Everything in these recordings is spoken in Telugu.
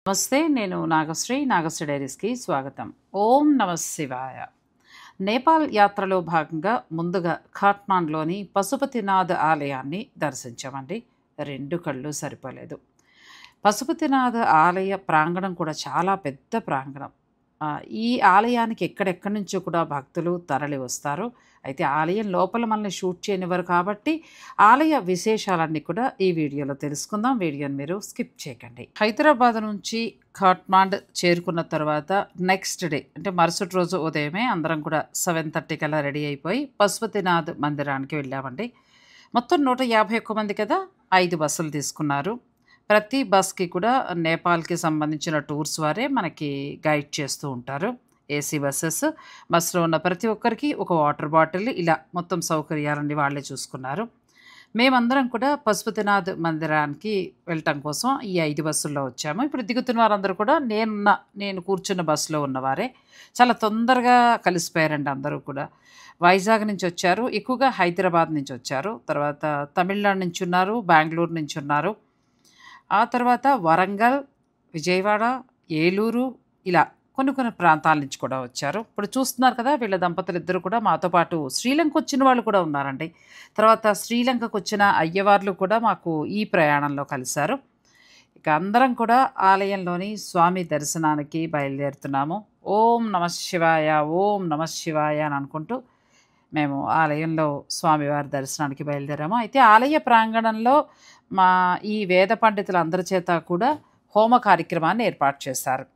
నమస్తే, నేను నాగశ్రీ. నాగశ్రీ డైరీస్కి స్వాగతం. ఓం నమ శివాయ. నేపాల్ యాత్రలో భాగంగా ముందుగా ఖాట్మాండ్లోని పశుపతినాథ్ ఆలయాన్ని దర్శించామండి. రెండు కళ్ళు సరిపోలేదు. పశుపతినాథ్ ఆలయ ప్రాంగణం కూడా చాలా పెద్ద ప్రాంగణం. ఈ ఆలయానికి ఎక్కడెక్కడి నుంచో కూడా భక్తులు తరలి వస్తారు. అయితే ఆలయం లోపల మనల్ని షూట్ చేయనివ్వరు కాబట్టి ఆలయ విశేషాలన్నీ కూడా ఈ వీడియోలో తెలుసుకుందాం. వీడియోని మీరు స్కిప్ చేయకండి. హైదరాబాద్ నుంచి ఖాట్మాండ్ చేరుకున్న తర్వాత నెక్స్ట్ డే అంటే మరుసటి రోజు ఉదయమే అందరం కూడా 7:30 కల్లా రెడీ అయిపోయి పశుపతినాథ్ మందిరానికి వెళ్ళామండి. మొత్తం 151 మంది కదా, 5 బస్సులు తీసుకున్నారు. ప్రతి బస్కి కూడా నేపాల్కి సంబంధించిన టూర్స్ వారే మనకి గైడ్ చేస్తూ ఉంటారు. ఏసీ బస్సులో ఉన్న ప్రతి ఒక్కరికి ఒక వాటర్ బాటిల్, ఇలా మొత్తం సౌకర్యాలన్నీ వాళ్ళే చూసుకున్నారు. మేమందరం కూడా పశుపతినాథ్ మందిరానికి వెళ్ళటం కోసం ఈ 5 బస్సుల్లో వచ్చాము. ఇప్పుడు దిగుతున్న వారందరూ కూడా నేను కూర్చున్న బస్సులో ఉన్నవారే. చాలా తొందరగా కలిసిపోయారండి అందరూ కూడా. వైజాగ్ నుంచి వచ్చారు, ఎక్కువగా హైదరాబాద్ నుంచి వచ్చారు, తర్వాత తమిళనాడు నుంచి ఉన్నారు, బెంగళూరు నుంచి ఉన్నారు, ఆ తర్వాత వరంగల్, విజయవాడ, ఏలూరు, ఇలా కొన్ని ప్రాంతాల నుంచి కూడా వచ్చారు. ఇప్పుడు చూస్తున్నారు కదా, వీళ్ళ దంపతులు ఇద్దరు కూడా మాతో పాటు శ్రీలంక వచ్చిన వాళ్ళు కూడా ఉన్నారండి. తర్వాత శ్రీలంకకు వచ్చిన అయ్యవార్లు కూడా మాకు ఈ ప్రయాణంలో కలిశారు. ఇక అందరం కూడా ఆలయంలోని స్వామి దర్శనానికి బయలుదేరుతున్నాము. ఓం నమ శివాయ, ఓం నమ శివాయ అని అనుకుంటూ మేము ఆలయంలో స్వామివారి దర్శనానికి బయలుదేరాము. అయితే ఆలయ ప్రాంగణంలో ఈ వేద పండితులందరి చేత కూడా హోమ కార్యక్రమాన్ని ఏర్పాటు చేశారు.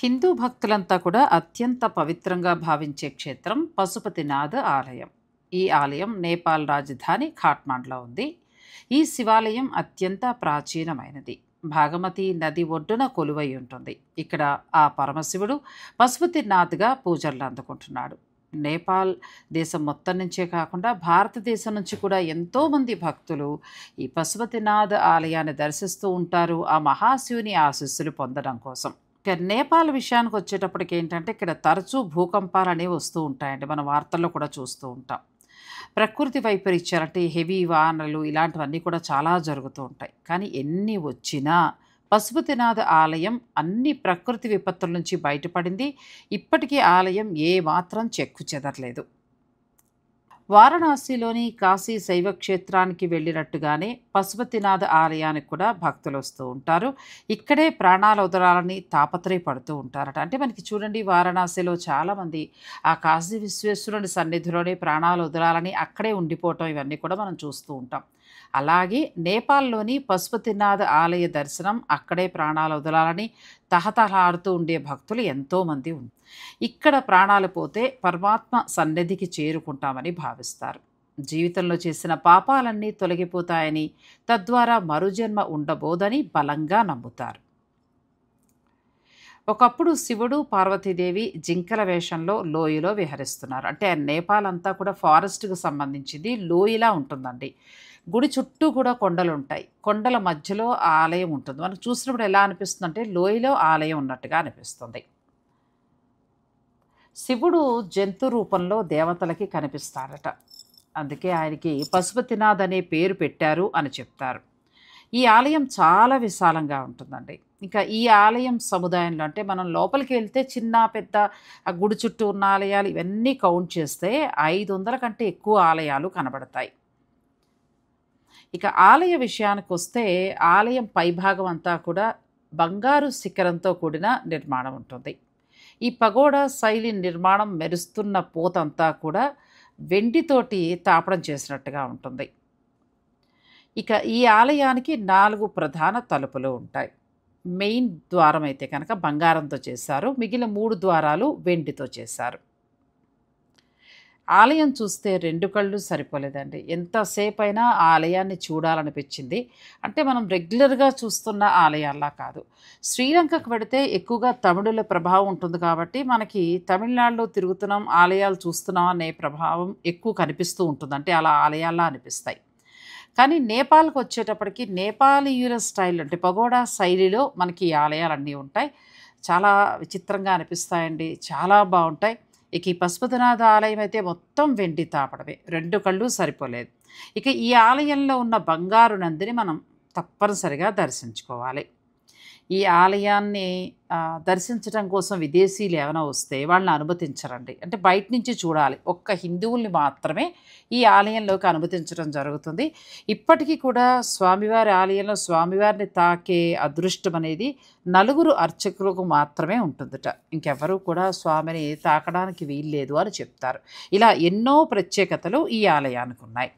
హిందూ భక్తులంతా కూడా అత్యంత పవిత్రంగా భావించే క్షేత్రం పశుపతినాథ్ ఆలయం. ఈ ఆలయం నేపాల్ రాజధాని ఖాట్మాండ్లో ఉంది. ఈ శివాలయం అత్యంత ప్రాచీనమైనది. భాగమతి నది ఒడ్డున కొలువై ఉంటుంది. ఇక్కడ ఆ పరమశివుడు పశుపతినాథ్గా పూజలు అందుకుంటున్నాడు. నేపాల్ దేశం మొత్తం నుంచే కాకుండా భారతదేశం నుంచి కూడా ఎంతోమంది భక్తులు ఈ పశుపతినాథ్ ఆలయాన్ని దర్శిస్తూ ఉంటారు, ఆ మహాశివుని ఆశీస్సులు పొందడం కోసం. ఇక నేపాల్ విషయానికి వచ్చేటప్పటికి ఏంటంటే, ఇక్కడ తరచూ భూకంపాలు అనేవి వస్తూ ఉంటాయండి. మనం వార్తల్లో కూడా చూస్తూ ఉంటాం. ప్రకృతి వైపరీత్యాలు అంటే హెవీ వానలు ఇలాంటివన్నీ కూడా చాలా జరుగుతూ ఉంటాయి. కానీ ఎన్ని వచ్చినా పశుపతినాథ్ ఆలయం అన్ని ప్రకృతి విపత్తుల నుంచి బయటపడింది. ఇప్పటికీ ఆలయం ఏమాత్రం చెక్కు చెదరలేదు. వారణాసిలోని కాశీ శైవ క్షేత్రానికి వెళ్ళినట్టుగానే పశుపతినాథ్ ఆలయానికి కూడా భక్తులు వస్తూ ఉంటారు. ఇక్కడే ప్రాణాలు వదలాలని తాపత్రయపడుతూ ఉంటారట. అంటే మనకి చూడండి, వారణాసిలో చాలామంది ఆ కాశీ విశ్వేశ్వరుని సన్నిధిలోనే ప్రాణాలు వదలాలని అక్కడే ఉండిపోవటం, ఇవన్నీ కూడా మనం చూస్తూ ఉంటాం. అలాగే నేపాల్లోని పశుపతినాథ్ ఆలయ దర్శనం, అక్కడే ప్రాణాలు వదలాలని తహతహలాడుతూ ఉండే భక్తులు ఎంతోమంది ఉన్నారు. ఇక్కడ ప్రాణాలు పోతే పరమాత్మ సన్నిధికి చేరుకుంటామని భావిస్తారు. జీవితంలో చేసిన పాపాలన్నీ తొలగిపోతాయని, తద్వారా మరుజన్మ ఉండబోదని బలంగా నమ్ముతారు. ఒకప్పుడు శివుడు, పార్వతీదేవి జింకల వేషంలో లోయలో విహరిస్తున్నారు. అంటే నేపాల్ అంతా కూడా ఫారెస్ట్‌కు సంబంధించింది, లోయలా ఉంటుందండి. గుడి చుట్టూ కూడా కొండలుంటాయి. కొండల మధ్యలో ఆ ఆలయం ఉంటుంది. మనకు చూసినప్పుడు ఎలా అనిపిస్తుందంటే లోయలో ఆలయం ఉన్నట్టుగా అనిపిస్తుంది. శివుడు జంతు రూపంలో దేవతలకి కనిపిస్తాడట. అందుకే ఆయనకి పశుపతినాథ్ అనే పేరు పెట్టారు అని చెప్తారు. ఈ ఆలయం చాలా విశాలంగా ఉంటుందండి. ఇంకా ఈ ఆలయం సముదాయంలో అంటే మనం లోపలికి వెళ్తే చిన్న పెద్ద ఆ గుడి చుట్టూ ఉన్న ఆలయాలు ఇవన్నీ కౌంట్ చేస్తే 500 కంటే ఎక్కువ ఆలయాలు కనబడతాయి. ఇక ఆలయ విషయానికొస్తే ఆలయం పైభాగం అంతా కూడా బంగారు శిఖరంతో కూడిన నిర్మాణం ఉంటుంది. ఈ పగోడా శైలి నిర్మాణం మెరుస్తున్న పోతంతా కూడా వెండితోటి తాపడం చేసినట్టుగా ఉంటుంది. ఇక ఈ ఆలయానికి 4 ప్రధాన తలుపులు ఉంటాయి. మెయిన్ ద్వారం అయితే కనుక బంగారంతో చేశారు. మిగిలిన 3 ద్వారాలు వెండితో చేశారు. ఆలయం చూస్తే 2 కళ్ళు సరిపోలేదండి. ఎంతసేపైనా ఆ ఆలయాన్ని చూడాలనిపించింది. అంటే మనం రెగ్యులర్‌గా చూస్తున్న ఆలయాల్లా కాదు. శ్రీలంకకు వెడితే ఎక్కువగా తమిళుల ప్రభావం ఉంటుంది కాబట్టి మనకి తమిళనాడులో తిరుగుతున్నాం, ఆలయాలు చూస్తున్నాం అనే ప్రభావం ఎక్కువ కనిపిస్తూ ఉంటుంది. అంటే అలా ఆలయాల్లా అనిపిస్తాయి. కానీ నేపాల్‌కి వచ్చేటప్పటికి నేపాలీయుల స్టైల్ అంటే పగోడా శైలిలో మనకి ఈ ఆలయాలన్నీ ఉంటాయి. చాలా విచిత్రంగా అనిపిస్తాయండి. చాలా బావుంటాయి. ఇక ఈ పశుపతినాథ ఆలయం అయితే మొత్తం వెండి తాపడమే. 2 కళ్ళు సరిపోలేదు. ఇక ఈ ఆలయంలో ఉన్న బంగారు నందిని మనం తప్పనిసరిగా దర్శించుకోవాలి. ఈ ఆలయాన్ని దర్శించటం కోసం విదేశీయులు ఏమైనా వస్తే వాళ్ళని అనుమతించరండి. అంటే బయట నుంచి చూడాలి. ఒక్క హిందువుల్ని మాత్రమే ఈ ఆలయంలోకి అనుమతించడం జరుగుతుంది. ఇప్పటికీ కూడా స్వామివారి ఆలయంలో స్వామివారిని తాకే అదృష్టం అనేది 4 అర్చకులకు మాత్రమే ఉంటుందట. ఇంకెవ్వరూ కూడా స్వామిని తాకడానికి వీల్లేదు అని చెప్తారు. ఇలా ఎన్నో ప్రత్యేకతలు ఈ ఆలయానికి ఉన్నాయి.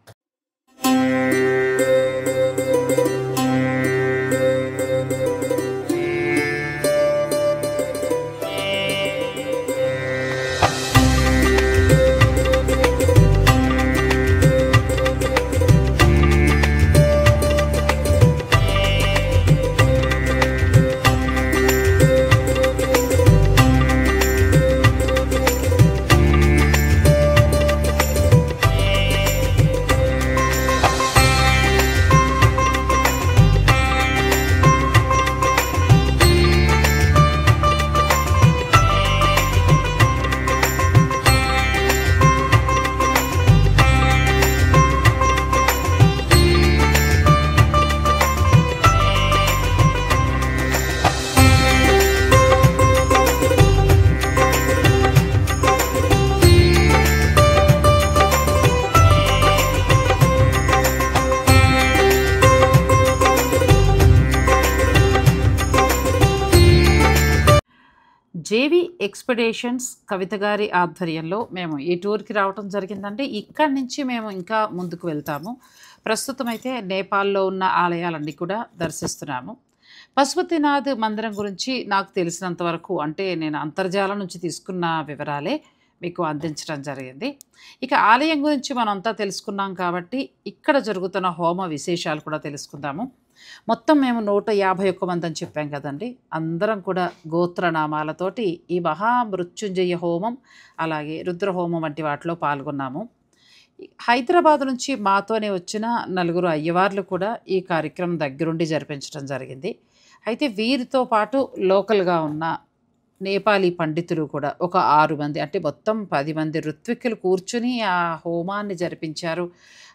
జేవి ఎక్స్పెడిషన్స్ కవిత గారి ఆధ్వర్యంలో మేము ఈ టూర్‌కి రావటం జరిగిందండి. ఇక్కడి నుంచి మేము ఇంకా ముందుకు వెళ్తాము. ప్రస్తుతం అయితే నేపాల్‌లో ఉన్న ఆలయాలన్నీ కూడా దర్శిస్తున్నాము. పశుపతినాథ్ మందిరం గురించి నాకు తెలిసినంత వరకు అంటే నేను అంతర్జాలం నుంచి తీసుకున్న వివరాలే మీకు అందించడం జరిగింది. ఇక ఆలయం గురించి మనంతా తెలుసుకున్నాం కాబట్టి ఇక్కడ జరుగుతున్న హోమ విశేషాలు కూడా తెలుసుకుందాము. మొత్తం మేము 151 మంది అని చెప్పాం కదండి. అందరం కూడా గోత్రనామాలతోటి ఈ మహామృత్యుంజయ హోమం, అలాగే రుద్రహోమం వంటి వాటిలో పాల్గొన్నాము. హైదరాబాద్ నుంచి మాతోనే వచ్చిన 4 అయ్యవార్లు కూడా ఈ కార్యక్రమం దగ్గరుండి జరిపించడం జరిగింది. అయితే వీరితో పాటు లోకల్‌గా ఉన్న నేపాలీ పండితులు కూడా ఒక 6 మంది అంటే మొత్తం 10 మంది ఋత్విక్కులు కూర్చొని ఆ హోమాన్ని జరిపించారు.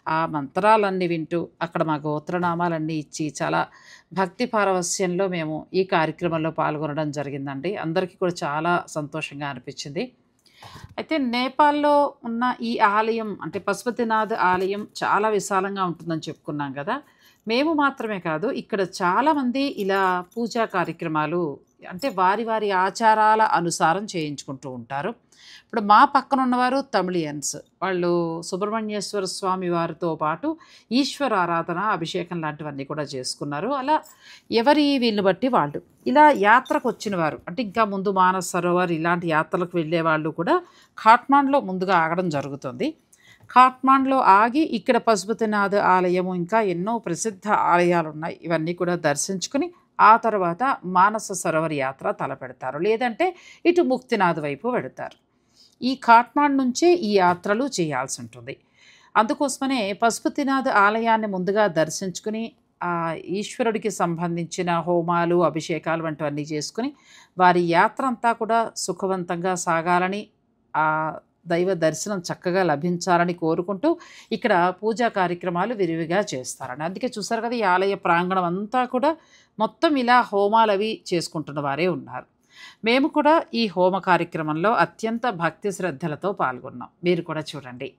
ఆ మంత్రాలన్నీ వింటూ అక్కడ మా గోత్రనామాలన్నీ ఇచ్చి చాలా భక్తి పారవస్యంలో మేము ఈ కార్యక్రమంలో పాల్గొనడం జరిగిందండి. అందరికీ కూడా చాలా సంతోషంగా అనిపించింది. అయితే నేపాల్‌లో ఉన్న ఈ ఆలయం అంటే పశుపతినాథ్ ఆలయం చాలా విశాలంగా ఉంటుందని చెప్పుకున్నాం కదా! మేము మాత్రమే కాదు ఇక్కడ చాలామంది ఇలా పూజా కార్యక్రమాలు అంటే వారి వారి ఆచారాల అనుసారం చేయించుకుంటూ ఉంటారు. ఇప్పుడు మా పక్కన ఉన్నవారు తమిళియన్స్. వాళ్ళు సుబ్రహ్మణ్యేశ్వర స్వామి వారితో పాటు ఈశ్వర ఆరాధన, అభిషేకం లాంటివన్నీ కూడా చేసుకున్నారు. అలా ఎవరి వీళ్ళని బట్టి వాళ్ళు. ఇలా యాత్రకు వచ్చిన వారు అంటే ఇంకా ముందు మానస్ సరోవర్ ఇలాంటి యాత్రలకు వెళ్ళే వాళ్ళు కూడా ఖాట్మాండ్లో ముందుగా ఆగడం జరుగుతుంది. ఖాట్మాండ్లో ఆగి ఇక్కడ పశుపతినాథ్ ఆలయము ఇంకా ఎన్నో ప్రసిద్ధ ఆలయాలు ఉన్నాయి. ఇవన్నీ కూడా దర్శించుకుని ఆ తర్వాత మానస సరోవర్ యాత్ర తలపెడతారు. లేదంటే ఇటు ముక్తినాథ్ వైపు వెడతారు. ఈ ఖాట్మాండ్ నుంచే ఈ యాత్రలు చేయాల్సి ఉంటుంది. అందుకోసమనే పశుపతినాథ్ ఆలయాన్ని ముందుగా దర్శించుకుని ఈశ్వరుడికి సంబంధించిన హోమాలు, అభిషేకాలు వంటివన్నీ చేసుకుని వారి యాత్ర అంతా కూడా సుఖవంతంగా సాగాలని, ఆ దైవ దర్శనం చక్కగా లభించాలని కోరుకుంటూ ఇక్కడ పూజా కార్యక్రమాలు విరివిగా చేస్తారని. అందుకే చూసారు కదా, ఈ ఆలయ ప్రాంగణం అంతా కూడా మొత్తం ఇలా హోమాలు అవి చేసుకుంటున్న వారే ఉన్నారు. మేము కూడా ఈ హోమ కార్యక్రమంలో అత్యంత భక్తి శ్రద్ధలతో పాల్గొన్నాం. మీరు కూడా చూడండి.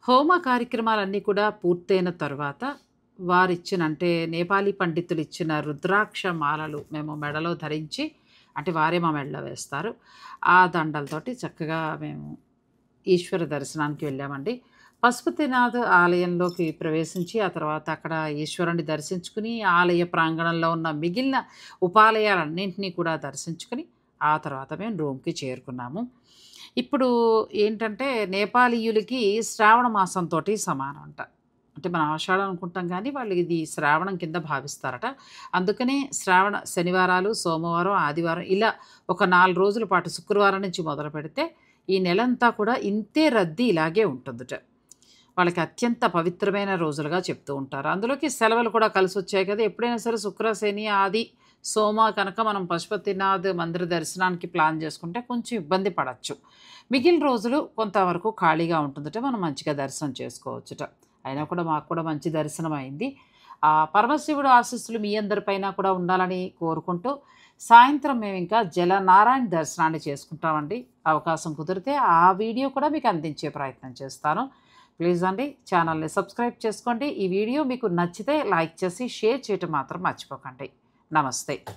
హోమ కార్యక్రమాలన్నీ కూడా పూర్తయిన తర్వాత వారిచ్చిన అంటే నేపాలీ పండితులు ఇచ్చిన రుద్రాక్ష మాలలు మేము మెడలో ధరించి, అంటే వారే మా మెడలో వేస్తారు. ఆ దండలతోటి చక్కగా మేము ఈశ్వర దర్శనానికి వెళ్ళామండి. పశుపతినాథ్ ఆలయంలోకి ప్రవేశించి ఆ తర్వాత అక్కడ ఈశ్వరుని దర్శించుకుని ఆలయ ప్రాంగణంలో ఉన్న మిగిలిన ఉపాలయాలన్నింటినీ కూడా దర్శించుకుని ఆ తర్వాత మేము రూమ్కి చేరుకున్నాము. ఇప్పుడు ఏంటంటే నేపాలీయులకి శ్రావణ మాసంతో సమానం అంట. అంటే మనం ఆషాఢం అనుకుంటాం కానీ వాళ్ళు ఇది శ్రావణం కింద భావిస్తారట. అందుకనే శ్రావణ శనివారాలు, సోమవారం, ఆదివారం ఇలా ఒక 4 రోజుల పాటు శుక్రవారం నుంచి మొదలు పెడితే ఈ నెలంతా కూడా ఇంతే రద్దీ ఇలాగే ఉంటుందిట. వాళ్ళకి అత్యంత పవిత్రమైన రోజులుగా చెప్తూ ఉంటారు. అందులోకి సెలవులు కూడా కలిసి వచ్చాయి కదా. ఎప్పుడైనా సరే శుక్ర, శని, ఆది, సోమ కనుక మనం పశుపతినాథ్ మందిర దర్శనానికి ప్లాన్ చేసుకుంటే కొంచెం ఇబ్బంది పడవచ్చు. మిగిలిన రోజులు కొంతవరకు ఖాళీగా ఉంటుందట, మనం మంచిగా దర్శనం చేసుకోవచ్చుట. అయినా కూడా మాకు కూడా మంచి దర్శనం అయింది. ఆ పరమశివుడు ఆశీస్సులు మీ అందరిపైన కూడా ఉండాలని కోరుకుంటూ సాయంత్రం మేము ఇంకా జలనారాయణ దర్శనాన్ని చేసుకుంటామండి. అవకాశం కుదిరితే ఆ వీడియో కూడా మీకు అందించే ప్రయత్నం చేస్తాను. ప్లీజ్ అండి ఛానల్ని సబ్స్క్రైబ్ చేసుకోండి. ఈ వీడియో మీకు నచ్చితే లైక్ చేసి షేర్ చేయటం మాత్రం మర్చిపోకండి. నమస్తే.